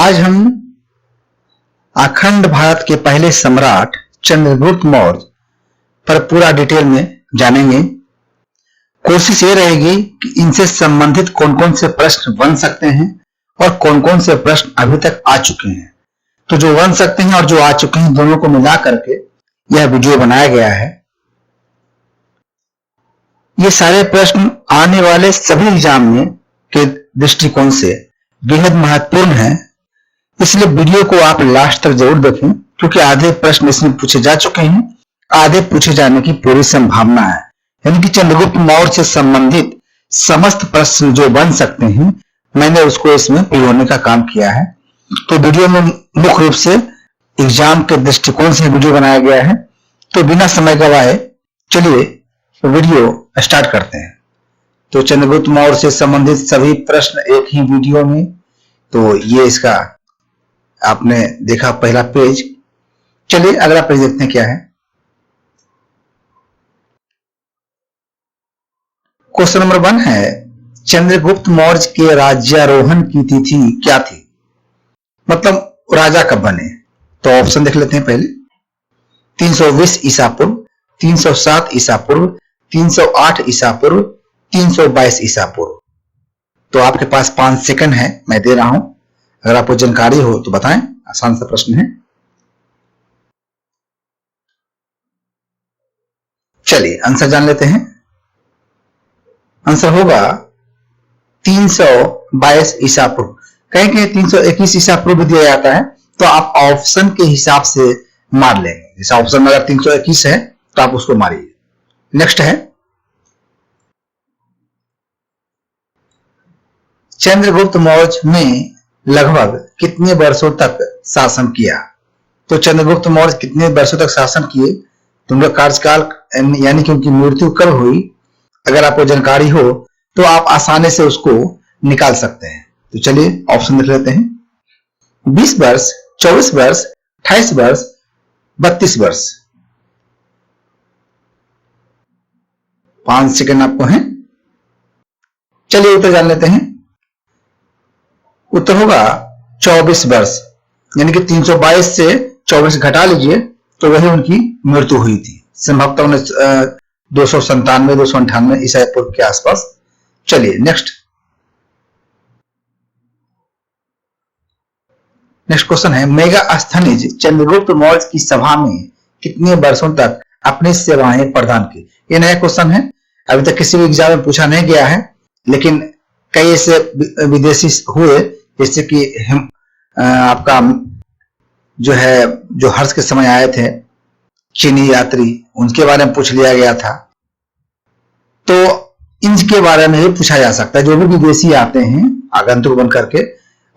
आज हम अखंड भारत के पहले सम्राट चंद्रगुप्त मौर्य पर पूरा डिटेल में जानेंगे। कोशिश ये रहेगी कि इनसे संबंधित कौन कौन से प्रश्न बन सकते हैं और कौन कौन से प्रश्न अभी तक आ चुके हैं। तो जो बन सकते हैं और जो आ चुके हैं दोनों को मिला करके यह वीडियो बनाया गया है। ये सारे प्रश्न आने वाले सभी एग्जाम में के दृष्टिकोण से बेहद महत्वपूर्ण है, इसलिए वीडियो को आप लास्ट तक जरूर देखें, क्योंकि आधे प्रश्न इसमें पूछे जा चुके हैं, आधे पूछे जाने की पूरी संभावना है। यानी कि चंद्रगुप्त मौर्य से संबंधित समस्त प्रश्न जो बन सकते हैं मैंने उसको इसमें पिरोने का काम किया है। तो वीडियो में मुख्य रूप से एग्जाम के दृष्टिकोण से वीडियो बनाया गया है। तो बिना समय गवाए चलिए वीडियो स्टार्ट करते हैं। तो चंद्रगुप्त मौर्य से संबंधित सभी प्रश्न एक ही वीडियो में। तो ये इसका आपने देखा पहला पेज। चलिए अगला पेज देखते हैं क्या है। क्वेश्चन नंबर 1 है, चंद्रगुप्त मौर्य के राज्यारोहण की तिथि क्या थी? मतलब राजा कब बने? तो ऑप्शन देख लेते हैं पहले। 320 ईसा पूर्व, 307 ईसा पूर्व, 308 ईसा पूर्व, 322 ईसा पूर्व। तो आपके पास 5 सेकंड है, मैं दे रहा हूं, अगर आपको जानकारी हो तो बताएं। आसान सा प्रश्न है। चलिए आंसर जान लेते हैं। आंसर होगा 322 ईसा पूर्व। कहीं कहीं 321 ईसा पूर्व दिया जाता है, तो आप ऑप्शन के हिसाब से मार लेंगे। जैसे ऑप्शन में अगर 321 है तो आप उसको मारिए। नेक्स्ट है, चंद्रगुप्त मौर्य ने लगभग कितने वर्षों तक शासन किया? तो चंद्रगुप्त मौर्य कितने वर्षों तक शासन किए, तो उनका कार्यकाल यानी कि उनकी मृत्यु कब हुई, अगर आपको जानकारी हो तो आप आसानी से उसको निकाल सकते हैं। तो चलिए ऑप्शन देख लेते हैं। 20 वर्ष, 24 वर्ष, 28 वर्ष, 32 वर्ष। 5 सेकंड आपको हैं। चलिए उत्तर जान लेते हैं। उत्तर होगा 24 वर्ष, यानी कि 322 से 24 घटा लीजिए तो वही उनकी मृत्यु हुई थी। संभवतः उन्हें 297 298 ईसा पूर्व के आसपास। चलिए नेक्स्ट क्वेश्चन है, मेगास्थनीज चंद्रगुप्त मौर्य की सभा में कितने वर्षों तक अपनी सेवाएं प्रदान की? ये नया क्वेश्चन है, अभी तक किसी भी एग्जाम में पूछा नहीं गया है, लेकिन कई ऐसे विदेशी हुए जैसे कि आपका जो है जो हर्ष के समय आए थे चीनी यात्री, उनके बारे में पूछ लिया गया था। तो इनके बारे में भी पूछा जा सकता है। जो भी विदेशी आते हैं आगंतुक बन करके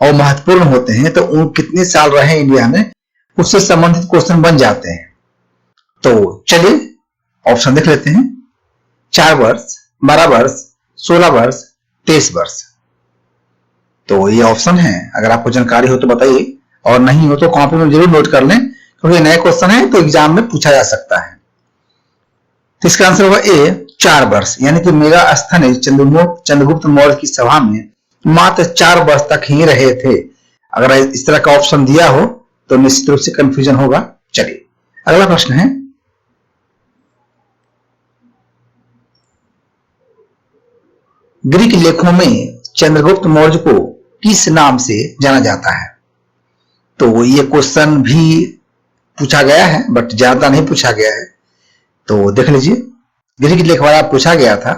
और महत्वपूर्ण होते हैं, तो उन कितने साल रहे इंडिया में, उससे संबंधित क्वेश्चन बन जाते हैं। तो चलिए ऑप्शन देख लेते हैं। 4 वर्ष, 12 वर्ष, 16 वर्ष, 23 वर्ष। तो ये ऑप्शन है, अगर आपको जानकारी हो तो बताइए, और नहीं हो तो कॉपी में जरूर नोट कर लें, क्योंकि नया क्वेश्चन है तो एग्जाम में पूछा जा सकता है। तो इसका आंसर होगा ए, 4 वर्ष। यानी कि मेगास्थनीज चंद्रगुप्त मौर्य की सभा में मात्र 4 वर्ष तक ही रहे थे। अगर इस तरह का ऑप्शन दिया हो तो निश्चित रूप से कंफ्यूजन होगा। चलिए अगला प्रश्न है, ग्रीक लेखों में चंद्रगुप्त मौर्य को किस नाम से जाना जाता है? तो ये क्वेश्चन भी पूछा गया है, बट ज्यादा नहीं पूछा गया है। तो देख लीजिए, ग्रीक लेख वाला पूछा गया था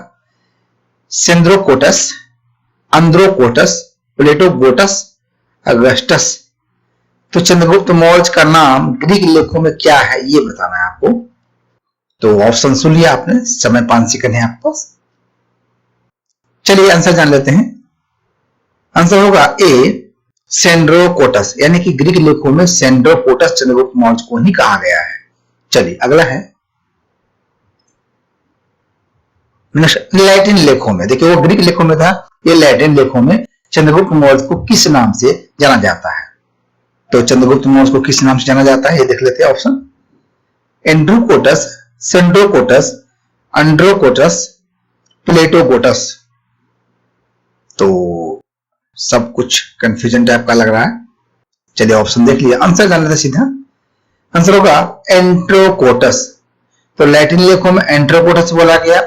सेंद्रोकोटस, अंद्रोकोटस, प्लेटोगोटस, अगस्टस। तो चंद्रगुप्त मौर्य का नाम ग्रीक लेखों में क्या है ये बताना है आपको। तो ऑप्शन सुन लिया आपने, समय 5 सेकंड है आपके पास। चलिए आंसर जान लेते हैं। आंसर होगा ए, सेंड्रोकोटस। यानी कि ग्रीक लेखों में सेंड्रोकोटस चंद्रगुप्त मौर्य को ही कहा गया है। चलिए अगला है, लैटिन लेखों में, देखिए वो ग्रीक लेखों में था, ये लैटिन लेखों में चंद्रगुप्त मौर्य को किस नाम से जाना जाता है? तो चंद्रगुप्त मौर्य को किस नाम से जाना जाता है ये देख लेते हैं। ऑप्शन, एंड्रोकोटस, सेंड्रोकोटस, अंड्रोकोटस, प्लेटोगोटस। तो सब कुछ कंफ्यूजन टाइप का लग रहा है। चलिए ऑप्शन देख लिया, आंसर जान लेते सीधा। आंसर होगा एंट्रोकोटस। तो लैटिन लेखों में एंट्रोकोटस बोला गया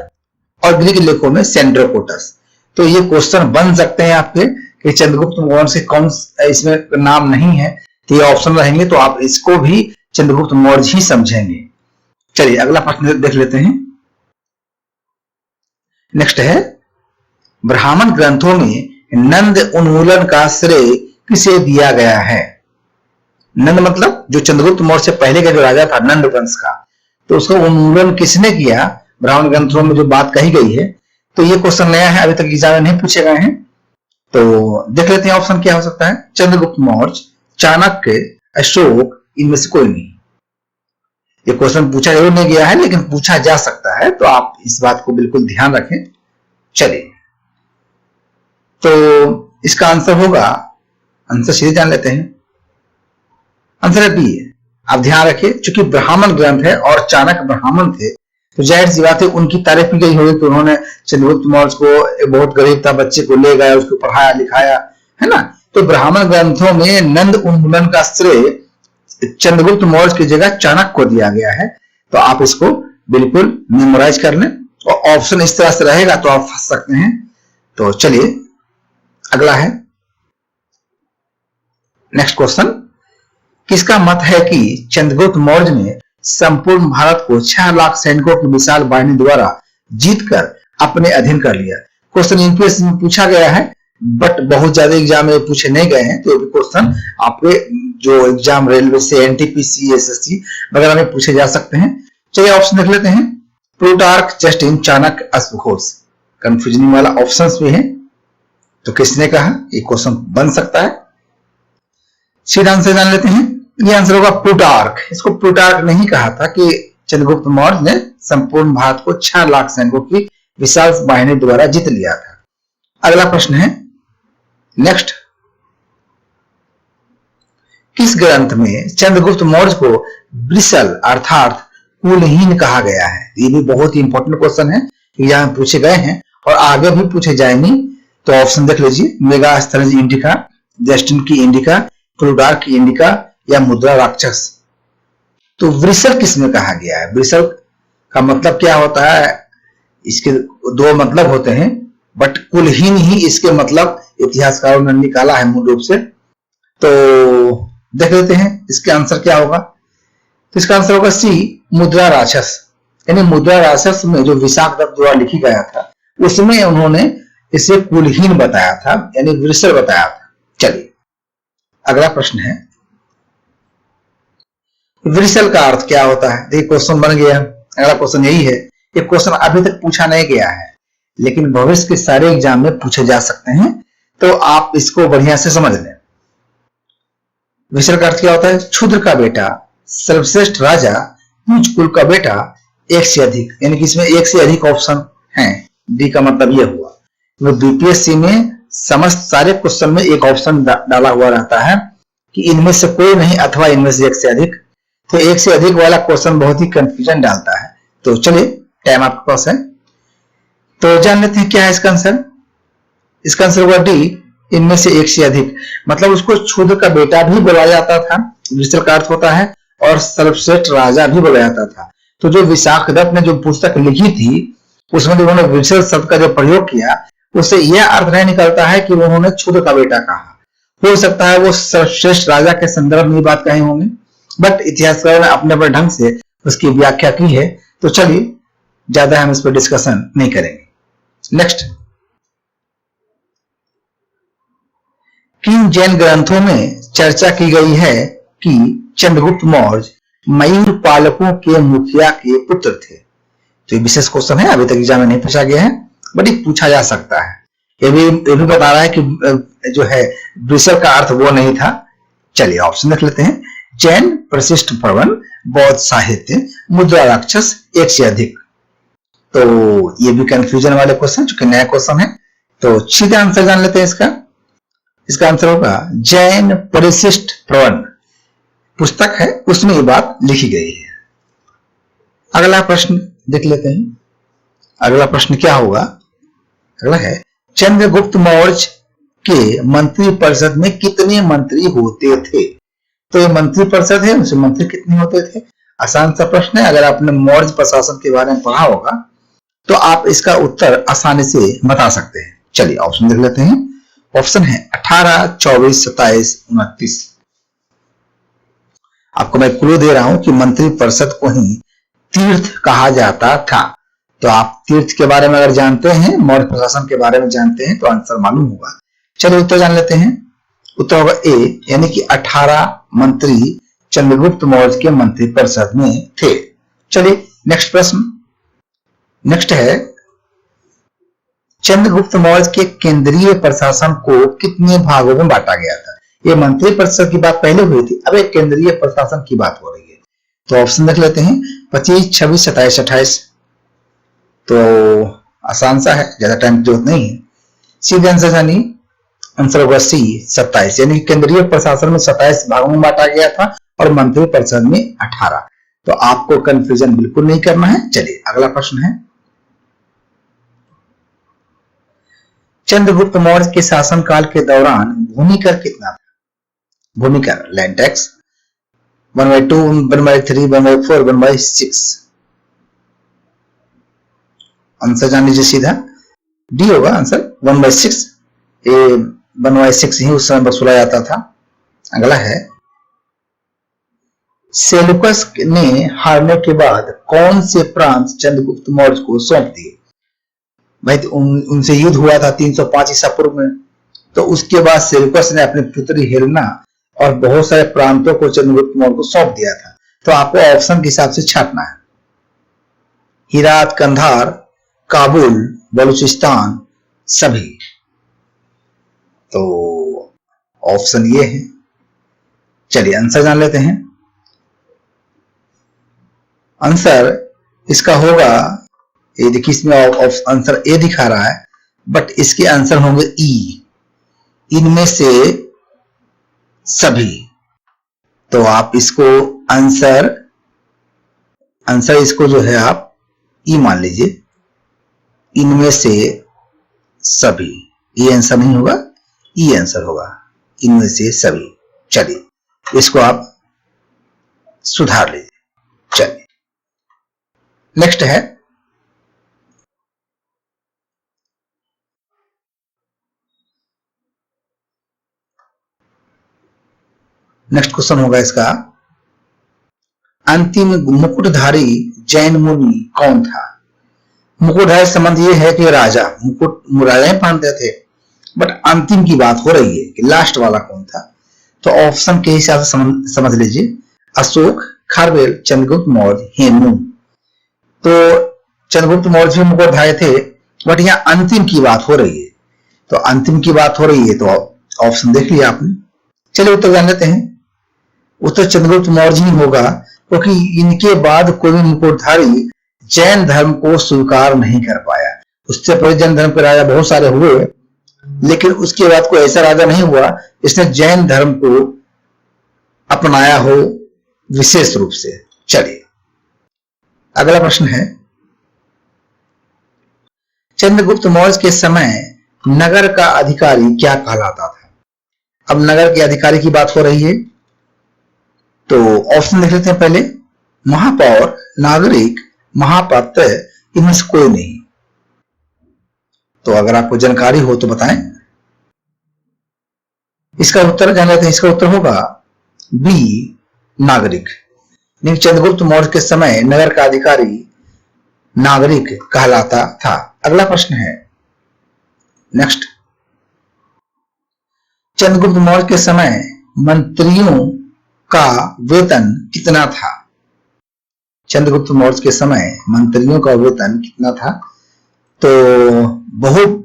और ग्रीक लेखों में सेंट्रोकोटस। तो ये क्वेश्चन बन सकते हैं आपके कि चंद्रगुप्त मौर्य से कौन इसमें नाम नहीं है, तो ये ऑप्शन रहेंगे, तो आप इसको भी चंद्रगुप्त मौर्य ही समझेंगे। चलिए अगला प्रश्न देख लेते हैं। नेक्स्ट है, ब्राह्मण ग्रंथों में नंद उन्मूलन का श्रेय किसे दिया गया है? नंद मतलब जो चंद्रगुप्त मौर्य से पहले का जो राजा था नंद वंश का, तो उसका उन्मूलन किसने किया? ब्राह्मण ग्रंथों में जो बात कही गई है, तो ये क्वेश्चन नया है, अभी तक एग्जाम में नहीं पूछे गए हैं। तो देख लेते हैं ऑप्शन क्या हो सकता है। चंद्रगुप्त मौर्य, चाणक्य, अशोक, इनमें से कोई नहीं। ये क्वेश्चन पूछा जरूर नहीं गया है, लेकिन पूछा जा सकता है, तो आप इस बात को बिल्कुल ध्यान रखें। चलिए, तो इसका आंसर होगा, आंसर सीधे जान लेते हैं, आंसर है बी। आप ध्यान रखिए, चूंकि ब्राह्मण ग्रंथ है और चाणक्य ब्राह्मण थे, तो जाहिर सी बात है उनकी तारीफ की गई होगी कि उन्होंने चंद्रगुप्त मौर्य को, बहुत गरीब था, बच्चे को ले गया, उसको पढ़ाया लिखाया, है ना। तो ब्राह्मण ग्रंथों में नंद उन्मूलन का श्रेय चंद्रगुप्त मौर्य की जगह चाणक्य को दिया गया है। तो आप इसको बिल्कुल मेमोराइज कर लें, और ऑप्शन इस तरह से रहेगा तो आप फंस सकते हैं। तो चलिए अगला है, नेक्स्ट क्वेश्चन। किसका मत है कि चंद्रगुप्त मौर्य ने संपूर्ण भारत को 6 लाख सैनिकों की विशाल बाहिनी द्वारा जीतकर अपने अधीन कर लिया? क्वेश्चन यूपीएससी में पूछा गया है, बट बहुत ज्यादा एग्जाम में पूछे नहीं गए हैं, तो क्वेश्चन आपके जो एग्जाम रेलवे से, एनटीपीसी, एसएससी वगैरह में पूछे जा सकते हैं। चलिए ऑप्शन देख लेते हैं। प्लूटार्क, जस्टिन, चाणक्य, अश्वघोष। कंफ्यूजन वाला ऑप्शंस भी है, तो किसने कहा? ये क्वेश्चन बन सकता है। सीधा आंसर जान लेते हैं। ये आंसर होगा प्लूटार्क। इसको प्लूटार्क नहीं कहा था कि चंद्रगुप्त मौर्य ने संपूर्ण भारत को 6 लाख सैनिकों की विशाल बाहिनी द्वारा जीत लिया था। अगला प्रश्न है, नेक्स्ट। किस ग्रंथ में चंद्रगुप्त मौर्य को ब्रिसल अर्थात कुलहीन कहा गया है? ये भी बहुत ही इंपॉर्टेंट क्वेश्चन है, यहां पूछे गए हैं और आगे भी पूछे जाएंगे। तो ऑप्शन देख लीजिए, मेगास्थनीज इंडिका, जस्टिन की इंडिका, प्लूटार्क की इंडिका, या मुद्रा राक्षस। तो ब्रिसल किसमें कहा गया है? ब्रिसल का मतलब क्या होता है? इसके दो मतलब होते हैं, बट कुलहीन ही इसके मतलब इतिहासकारों ने निकाला है मूल रूप से। तो देख लेते हैं इसके आंसर क्या होगा। तो इसका आंसर होगा सी, मुद्रा राक्षस। यानी मुद्रा राक्षस में जो विशाखदत्त द्वारा लिखी गया था, उसमें उन्होंने इसे कुलहीन बताया था, यानी ब्रिसल बताया था। चलिए अगला प्रश्न है, ब्रिसल का अर्थ क्या होता है? देखिए क्वेश्चन बन गया। अगला क्वेश्चन यही है, ये क्वेश्चन अभी तक पूछा नहीं गया है, लेकिन भविष्य के सारे एग्जाम में पूछे जा सकते हैं, तो आप इसको बढ़िया से समझ लें। ब्रिसल का अर्थ क्या होता है? क्षुद्र का बेटा, सर्वश्रेष्ठ राजा, ऊंच कुल का बेटा, एक से अधिक। यानी कि इसमें एक से अधिक ऑप्शन हैं। डी का मतलब यह हुआ। तो बीपीएससी में समस्त सारे क्वेश्चन में एक ऑप्शन डाला हुआ रहता है कि इनमें से कोई नहीं अथवा इनमें से एक से अधिक। तो एक से अधिक वाला क्वेश्चन बहुत ही कंफ्यूजन डालता है। तो चलिए, टाइम आपके पास है, तो जान लेते हैं क्या है इसका आंसर। इसका आंसर होगा डी, इनमें से एक से अधिक। मतलब उसको क्षुद्र का बेटा भी बोला जाता था, ब्रिसल का अर्थ होता है, और सर्वश्रेष्ठ राजा भी बोला जाता था। तो जो विशाखदत्त ने जो पुस्तक लिखी थी, उसमें उन्होंने ब्रिसल शब्द का जो प्रयोग किया, उससे यह अर्थ नहीं निकलता है कि उन्होंने क्षुद्र का बेटा कहा। हो सकता है वो सर्वश्रेष्ठ राजा के संदर्भ में बात कही होंगे, बट इतिहासकारों ने अपने अपने ढंग से उसकी व्याख्या की है। तो चलिए, ज्यादा हम इस पर डिस्कशन नहीं करेंगे। नेक्स्ट, किन जैन ग्रंथों में चर्चा की गई है कि चंद्रगुप्त मौर्य मयूर पालकों के मुखिया के पुत्र थे? तो ये विशेष क्वेश्चन है, अभी तक एग्जाम में नहीं पूछा गया है, बट ये पूछा जा सकता है। ये भी बता रहा है कि जो है ब्रिसल का अर्थ वो नहीं था। चलिए ऑप्शन देख लेते हैं। जैन, प्रशिष्ट प्रवन, बौद्ध साहित्य, मुद्रा राक्षस, एक से अधिक। तो ये भी कंफ्यूजन वाले क्वेश्चन, चूंकि नया क्वेश्चन है, तो सीधा आंसर जान लेते हैं इसका। इसका आंसर होगा जैन परिशिष्ट प्रवन पुस्तक है, उसमें ये बात लिखी गई है। अगला प्रश्न देख लेते हैं। अगला प्रश्न क्या होगा? अगला है, चंद्रगुप्त मौर्य के मंत्रिपरिषद में कितने मंत्री होते थे? तो ये मंत्रिपरिषद है, उसमें मंत्री कितने होते थे? आसान सा प्रश्न है। अगर आपने मौर्य प्रशासन के बारे में पढ़ा होगा तो आप इसका उत्तर आसानी से बता सकते हैं। चलिए ऑप्शन देख लेते हैं। ऑप्शन है 18, 24, 27, 29। आपको मैं क्लू दे रहा हूं कि मंत्रिपरिषद को ही तीर्थ कहा जाता था। तो आप तीर्थ के बारे में अगर जानते हैं, मौर्य प्रशासन के बारे में जानते हैं तो आंसर मालूम होगा। चलिए उत्तर जान लेते हैं। उत्तर होगा ए, यानी कि 18 मंत्री चंद्रगुप्त मौर्य के मंत्रिपरिषद में थे। चलिए नेक्स्ट प्रश्न। नेक्स्ट है, चंद्रगुप्त मौर्य के केंद्रीय प्रशासन को कितने भागों में बांटा गया था? ये मंत्रिपरिषद की बात पहले हुई थी, अब एक केंद्रीय प्रशासन की बात हो रही है। तो ऑप्शन देख लेते हैं। 25, 26, 27, 28। तो आसान सा है, ज्यादा टाइम की जरूरत नहीं है। सीधे आंसर जानिए, आंसर होगा सी, 27। यानी केंद्रीय प्रशासन में 27 भागों में बांटा गया था और मंत्रिपरिषद में 18। तो आपको कंफ्यूजन बिल्कुल नहीं करना है। चलिए अगला प्रश्न है, चंद्रगुप्त मौर्य के शासनकाल के दौरान भूमि कर कितना था? भूमि कर, लैंड टैक्स, 1/2, 1/3, 1/4, 1/6। आंसर जान लीजिए सीधा, डी होगा आंसर, 1/6। ये 1/6 ही उस समय वसूला जाता था। अगला है, सेल्यूकस ने हारने के बाद कौन से प्रांत चंद्रगुप्त मौर्य को सौंप दिए? भाई उनसे युद्ध हुआ था 305 ईसा पूर्व में। तो उसके बाद सेल्यूकस ने अपनी पुत्री हेलेना और बहुत सारे प्रांतों को चंद्रगुप्त मौर्य को सौंप दिया था। तो आपको ऑप्शन के हिसाब से छांटना है। हिरात, कंधार, काबुल, बलूचिस्तान, सभी। तो ऑप्शन ये है। चलिए आंसर जान लेते हैं। आंसर इसका होगा, ये देखिए इसमें आंसर ए दिखा रहा है, बट इसके आंसर होंगे ई, इनमें से सभी। तो आप इसको आंसर इसको जो है आप ई मान लीजिए, इनमें से सभी। ये आंसर नहीं होगा, ई आंसर होगा, इनमें से सभी। चलिए इसको आप सुधार लीजिए। चलिए नेक्स्ट है, नेक्स्ट क्वेश्चन होगा इसका, अंतिम मुकुटधारी जैन मुनि कौन था? मुकुटधारी संबंध ये है कि राजा, मुकुट राजा ही पहनते थे, बट अंतिम की बात हो रही है कि लास्ट वाला कौन था। तो ऑप्शन के हिसाब से समझ लीजिए, अशोक, खारवेल, चंद्रगुप्त मौर्य, हेमू। तो चंद्रगुप्त मौर्य भी मुकुटधारी थे, बट यहाँ अंतिम की बात हो रही है। तो अंतिम की बात हो रही है तो ऑप्शन देख लिया आपने। चलिए उत्तर जान लेते हैं। उत्तर चंद्रगुप्त मौर्य ही होगा, क्योंकि इनके बाद कोई भी मुकुटधारी जैन धर्म को स्वीकार नहीं कर पाया। उससे पहले जैन धर्म के राजा बहुत सारे हुए, लेकिन उसके बाद कोई ऐसा राजा नहीं हुआ जिसने जैन धर्म को अपनाया हो विशेष रूप से। चलिए अगला प्रश्न है, चंद्रगुप्त मौर्य के समय नगर का अधिकारी क्या कहलाता था? अब नगर के अधिकारी की बात हो रही है, तो ऑप्शन लिख लेते हैं पहले। महापौर, नागरिक, महापात्र, इनमें से कोई नहीं। तो अगर आपको जानकारी हो तो बताएं। इसका उत्तर जान लेते हैं। इसका उत्तर होगा बी, नागरिक। चंद्रगुप्त मौर्य के समय नगर का अधिकारी नागरिक कहलाता था। अगला प्रश्न है नेक्स्ट, चंद्रगुप्त मौर्य के समय मंत्रियों का वेतन कितना था? चंद्रगुप्त मौर्य के समय मंत्रियों का वेतन कितना था? तो बहुत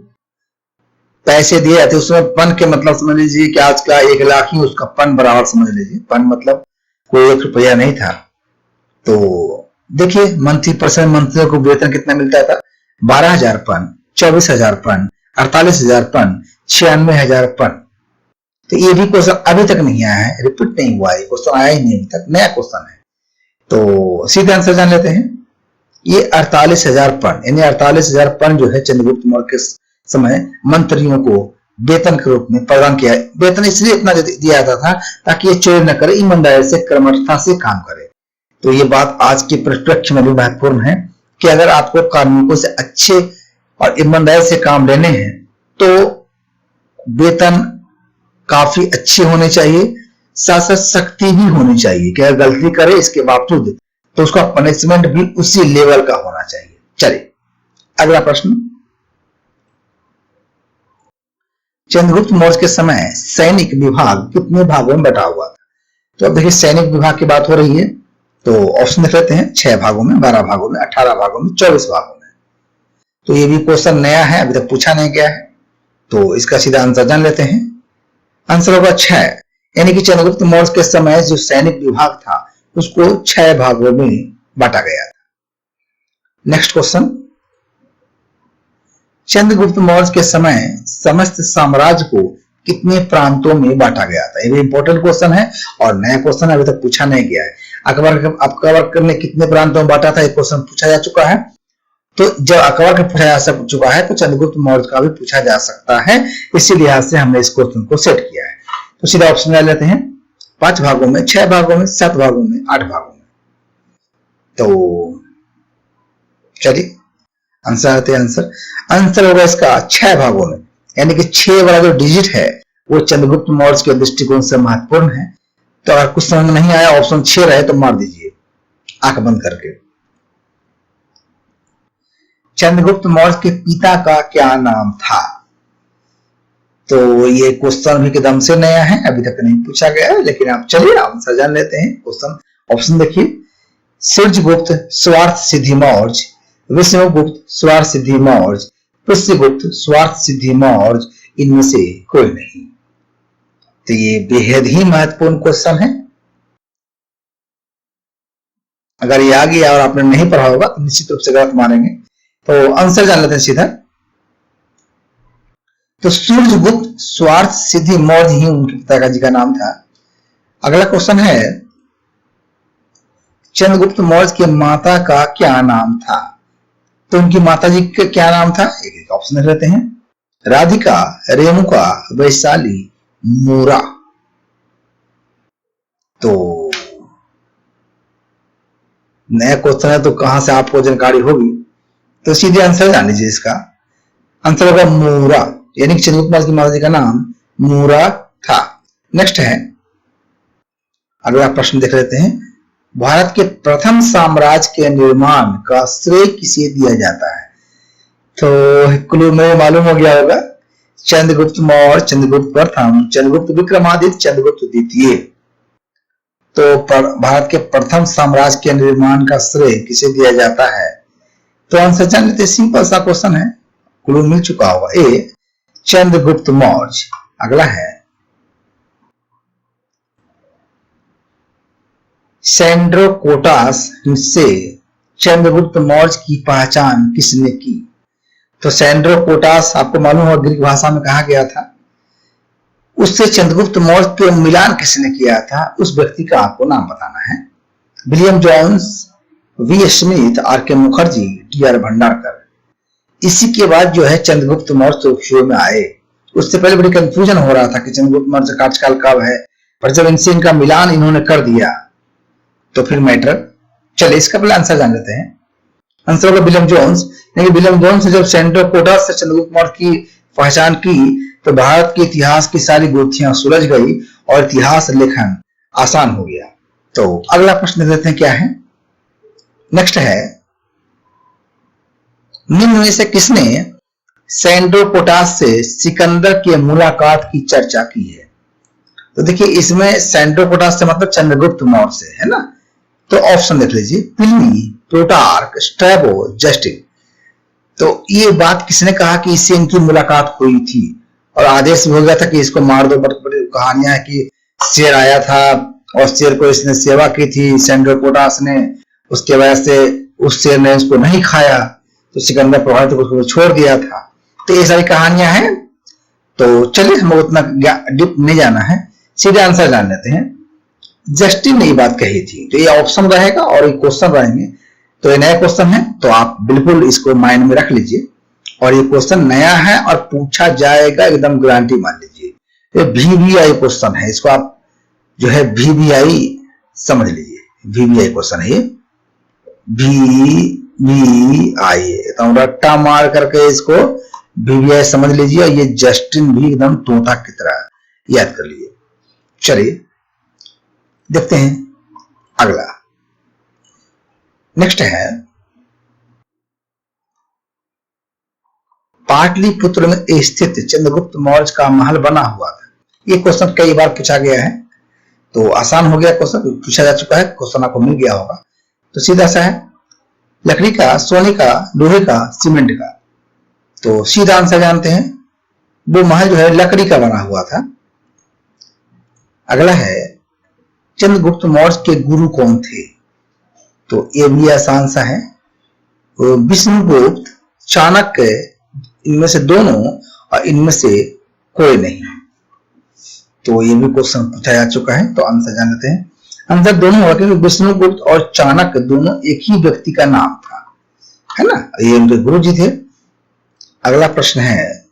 पैसे दिए जाते, उसमें पन के मतलब समझ लीजिए कि आज का 1 लाख ही उसका पन बराबर समझ लीजिए। पन मतलब कोई 1 रुपया नहीं था। तो देखिए मंत्रिपरिषद मंत्रियों को वेतन कितना मिलता था? 12,000 पन, 24,000 पन, 48,000 पन, 96,000 पन। तो ये भी क्वेश्चन अभी तक नहीं आया है, रिपीट नहीं हुआ है, क्वेश्चन आया ही नहीं अभी तक, नया क्वेश्चन है। तो सीधे आंसर जान लेते हैं। ये 48,000 पन, यानी 48,000 पन जो है चंद्रगुप्त मौर्य के समय मंत्रियों को वेतन के रूप में प्रदान किया। वेतन इसलिए इतना दिया जाता था ताकि ये चोरी न करे, ईमानदारी से कर्मठता से काम करे। तो ये बात आज के परिप्रेक्ष्य में भी महत्वपूर्ण है कि अगर आपको कार्मिकों से अच्छे और ईमानदारी से काम लेने हैं तो वेतन काफी अच्छे होने चाहिए, साथ साथ सख्ती भी होनी चाहिए कि अगर गलती करे इसके बावजूद तो उसका पनिशमेंट भी उसी लेवल का होना चाहिए। चलिए अगला प्रश्न, चंद्रगुप्त मौर्य के समय सैनिक विभाग कितने भागों में बटा हुआ था? तो अब देखिए सैनिक विभाग की बात हो रही है तो ऑप्शन देख लेते हैं, 6 भागों में, 12 भागों में, 18 भागों में, 24 भागों में। तो ये भी क्वेश्चन नया है, अभी तक पूछा नहीं गया है, तो इसका सीधा आंसर जान लेते हैं। आंसर होगा 6, यानी कि चंद्रगुप्त मौर्य के समय जो सैनिक विभाग था उसको 6 भागों में बांटा गया था। नेक्स्ट क्वेश्चन, चंद्रगुप्त मौर्य के समय समस्त साम्राज्य को कितने प्रांतों में बांटा गया था? ये भी इंपॉर्टेंट क्वेश्चन है और नया क्वेश्चन अभी तक पूछा नहीं गया है। अकबर ने कितने प्रांतों में बांटा था, एक क्वेश्चन पूछा जा चुका है। तो जब अकबर का पूछा जा चुका है तो चंद्रगुप्त मौर्य का भी पूछा जा सकता है, इसी लिहाज से हमने इस क्वेश्चन को सेट किया है। तो सीधा ऑप्शन ले लेते हैं, 5 भागों में, 6 भागों में, 7 भागों में, 8 भागों में। तो चलिए आंसर आते हैं। आंसर होगा इसका 6 भागों में, यानी कि 6 वाला जो डिजिट है वो चंद्रगुप्त मौर्य के दृष्टिकोण से महत्वपूर्ण है। तो अगर कुछ समझ में नहीं आया, ऑप्शन 6 रहे तो मार दीजिए आंख बंद करके। चंद्रगुप्त मौर्य के पिता का क्या नाम था? तो ये क्वेश्चन भी एकदम से नया है, अभी तक नहीं पूछा गया है, लेकिन आप चलिए आंसर जान लेते हैं। क्वेश्चन ऑप्शन देखिए, सूर्यगुप्त स्वार्थ सिद्धि मौर्य, विष्णुगुप्त स्वार्थ सिद्धि मौर्य, पुष्यगुप्त स्वार्थ सिद्धि मौर्य, इनमें से कोई नहीं। तो ये बेहद ही महत्वपूर्ण क्वेश्चन है। अगर ये आ गया और आपने नहीं पढ़ा होगा तो निश्चित रूप से गलत मानेंगे। तो आंसर जान लेते हैं सीधा। तो सूर्यगुप्त स्वार्थ सिद्धि मौर्य ही उनके पिता जी का नाम था। अगला क्वेश्चन है, चंद्रगुप्त मौर्य की माता का क्या नाम था? तो उनकी माता जी का क्या नाम था? एक ऑप्शन देख लेते हैं, राधिका, रेणुका, वैशाली, मूरा। तो नया क्वेश्चन है तो कहां से आपको जानकारी होगी, तो सीधे आंसर जान लीजिए। इसका आंसर होगा मूरा, यानी कि चंद्रगुप्त मौर्य की माता जी का नाम मूरा था। नेक्स्ट है, अगला प्रश्न देख लेते हैं, भारत के प्रथम साम्राज्य के निर्माण का श्रेय किसे दिया जाता है? तो क्लू में मालूम हो गया होगा, चंद्रगुप्त मौर्य, चंद्रगुप्त प्रथम, चंद्रगुप्त विक्रमादित्य, चंद्रगुप्त द्वितीय। तो भारत के प्रथम साम्राज्य के निर्माण का श्रेय किसे दिया जाता है? तो आंसर जान लेते, सिंपल सा क्वेश्चन है, क्लू मिल चुका होगा, ए चंद्रगुप्त मौर्य। अगला है, सैंड्रोकोटास से चंद्रगुप्त मौर्य की पहचान किसने की? तो सैंड्रोकोटास आपको मालूम होगा ग्रीक भाषा में कहा गया था, उससे चंद्रगुप्त मौर्य के मिलान किसने किया था? उस व्यक्ति का आपको नाम बताना है। William Jones, V Smith, R K Mukherjee, T R Bhandarkar. इसी के बाद जो है चंद्रगुप्त मौर्य सुर्खियों में आए। उससे पहले बड़ी कंफ्यूजन हो रहा था कि चंद्रगुप्त मौर्य का कार्यकाल कब है, पर जब इनसे इनका मिलान इन्होंने कर दिया तो फिर मैटर। चलिए इसका पहले आंसर जान लेते हैं। आंसर होगा विलियम जोन्स। विलियम जोन्स ने जब सैंड्रोकोटास से चंद्रगुप्त मौर्य की पहचान की तो भारत के इतिहास की सारी गुत्थियां सुलझ गई और इतिहास लेखन आसान हो गया। तो अगला प्रश्न देते हैं क्या है। नेक्स्ट है, निम्न में से किसने सैंड्रोकोटास से सिकंदर के मुलाकात की चर्चा की है? तो देखिए इसमें सैंड्रोकोटास से मतलब चंद्रगुप्त मौर्य से है ना। तो ऑप्शन देख लीजिए, प्लिनी, प्लूटार्क, स्ट्रैबो, जस्टिन। तो ये बात किसने कहा कि इससे इनकी मुलाकात हुई थी और आदेश हो गया था कि इसको मार दो। बड़ी कहानियां है कि शेर आया था और शेर को इसने सेवा की थी सैंड्रोकोटास ने, उसके वजह से उस शेर ने उसको नहीं खाया तो सिकंदर प्रभावित उसको छोड़ दिया था। तो ये सारी कहानियां हैं। तो चलिए हमें उतना डीप नहीं जाना है, सीधे आंसर जान लेते हैं। जस्टिन ने ये बात कही थी। तो ये ऑप्शन रहेगा और ये क्वेश्चन रहेंगे। तो ये नया क्वेश्चन है तो आप बिल्कुल इसको माइंड में रख लीजिए। और ये क्वेश्चन नया है और पूछा जाएगा, एकदम गारंटी मान लीजिए। ये VBI क्वेश्चन है, इसको आप जो है VBI समझ लीजिए। VBI क्वेश्चन है ये, VBI तो रट्टा मार करके इसको VBI समझ लीजिए। ये जस्टिन भी एकदम तोता की तरह याद कर लीजिए। चलिए देखते हैं अगला। नेक्स्ट है पाटलिपुत्र में स्थित चंद्रगुप्त मौर्य का महल बना हुआ था। ये क्वेश्चन कई बार पूछा गया है, तो आसान हो गया क्वेश्चन, पूछा जा चुका है, क्वेश्चन आपको मिल गया होगा। तो सीधा सा है, लकड़ी का, सोने का, लोहे का, सीमेंट का। तो सीधा आंसर जानते हैं, वो महल जो है लकड़ी का बना हुआ था। अगला है चंद्रगुप्त मौर्य के गुरु कौन थे? तो ये भी आसान सा है, विष्णुगुप्त, चाणक्य, इनमें से दोनों और इनमें से कोई नहीं। तो ये भी क्वेश्चन पूछा जा चुका है, तो आंसर जान लेते हैं। आंसर दोनों होगा, क्योंकि विष्णुगुप्त और चाणक्य दोनों एक ही व्यक्ति का नाम था, है ना, ये उनके गुरु जी थे। अगला प्रश्न है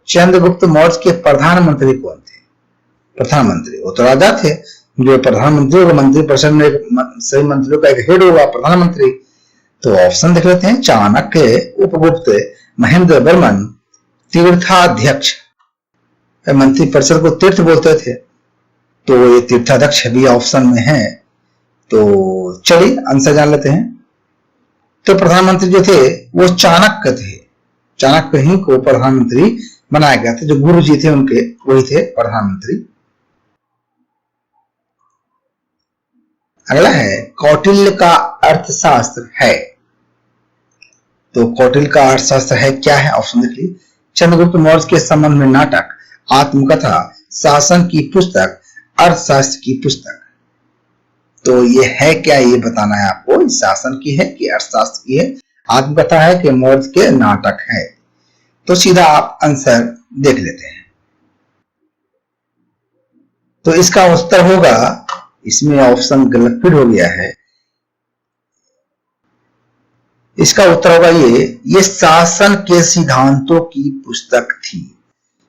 चंद्रगुप्त मौर्य के प्रधानमंत्री कौन थे? प्रधानमंत्री वो तो राजा थे, जो प्रधानमंत्री होगा, मंत्री परिषद में सभी मंत्रियों का एक हेड होगा प्रधानमंत्री। तो ऑप्शन देख लेते हैं, चाणक्य, उपगुप्त, महेंद्र वर्मन, तीर्थाध्यक्ष। मंत्री परिषद को तीर्थ बोलते थे, तो ये तीर्थाध्यक्ष भी ऑप्शन में है। तो चलिए आंसर जान लेते हैं। तो प्रधानमंत्री जो थे वो चाणक्य थे, चाणक्य ही को प्रधानमंत्री बनाया गया था, जो गुरु जी थे उनके, वही थे प्रधानमंत्री। अगला है कौटिल्य का अर्थशास्त्र है। तो कौटिल्य का अर्थशास्त्र है क्या है? ऑप्शन देख लीजिए, चंद्रगुप्त मौर्य के संबंध में नाटक, आत्मकथा, शासन की पुस्तक, अर्थशास्त्र की पुस्तक। तो ये है क्या, ये बताना है आपको, शासन की है कि अर्थशास्त्र की है, आत्मकथा है कि मौर्य के नाटक है। तो सीधा आप आंसर देख लेते हैं। तो इसका उत्तर होगा, इसमें ऑप्शन गलत फिर हो गया है, इसका उत्तर होगा ये शासन के सिद्धांतों की पुस्तक थी,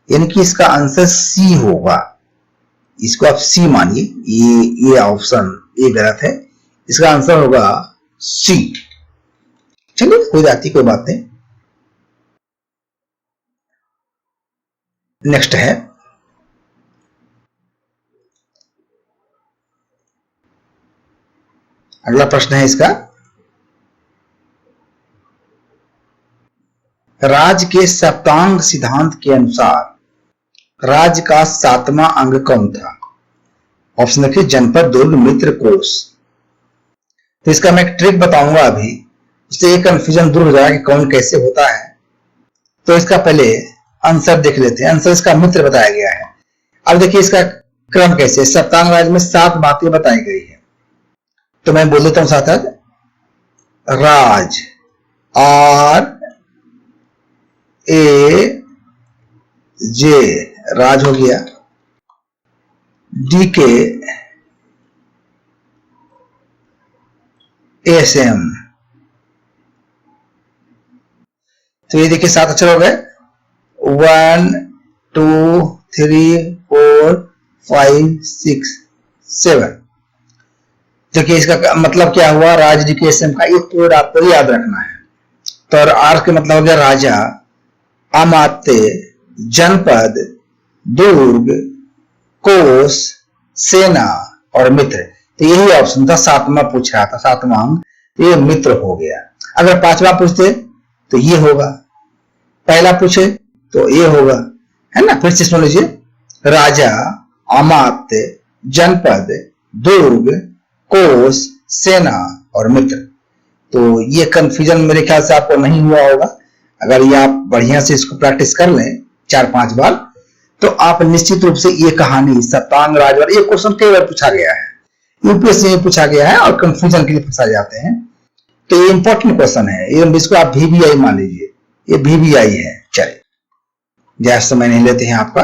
यानी कि इसका आंसर सी होगा। इसको आप सी मानिए, ये ऑप्शन ए गलत है, इसका आंसर होगा सी। चलिए कोई जाती कोई बात नहीं। नेक्स्ट है अगला प्रश्न है इसका, राज्य के सप्तांग सिद्धांत के अनुसार राज्य का 7वां अंग कौन था? ऑप्शन देखिए, जनपद, दुर्ग, मित्र, कोष। तो इसका मैं एक ट्रिक बताऊंगा अभी, उससे एक कंफ्यूजन दूर हो जाएगा कि कौन कैसे होता है। तो इसका पहले आंसर देख लेते हैं। आंसर इसका मित्र बताया गया है। अब देखिए इसका क्रम कैसे, सप्तांग राज्य में 7 बातें बताई गई है। तो मैं बोल देता हूं साथ साथ, राज, R A J, राज हो गया, DK SM। तो ये देखिए 7 अक्षर हो गए, 1 2 3 4 5 6 7। देखिए इसका मतलब क्या हुआ, राज, DK SM का एक तो आपको याद रखना है। तो आर के मतलब हो गया राजा, अमात्य, जनपद, दुर्ग, कोष, सेना और मित्र। तो यही ऑप्शन था, 7वां पूछ रहा था, 7वां अंग, तो ये मित्र हो गया। अगर 5वां पूछते तो ये होगा, पहला पूछे तो ये होगा, है ना। फिर से सुन लीजिए, राजा, अमात्य, जनपद, दुर्ग, कोष, सेना और मित्र। तो ये कंफ्यूजन मेरे ख्याल से आपको नहीं हुआ होगा। अगर ये आप बढ़िया से इसको प्रैक्टिस कर लें 4-5 बार, तो आप निश्चित रूप से ये कहानी सप्तांग राजवंश, ये क्वेश्चन कई बार पूछा गया है, यूपीएससी में पूछा गया है और कंफ्यूजन के लिए फंसा जाते हैं। तो ये इंपॉर्टेंट क्वेश्चन है, ये इसको आप VBI मान लीजिए, ये VBI है। चलिए ज्यादा समय नहीं लेते हैं आपका।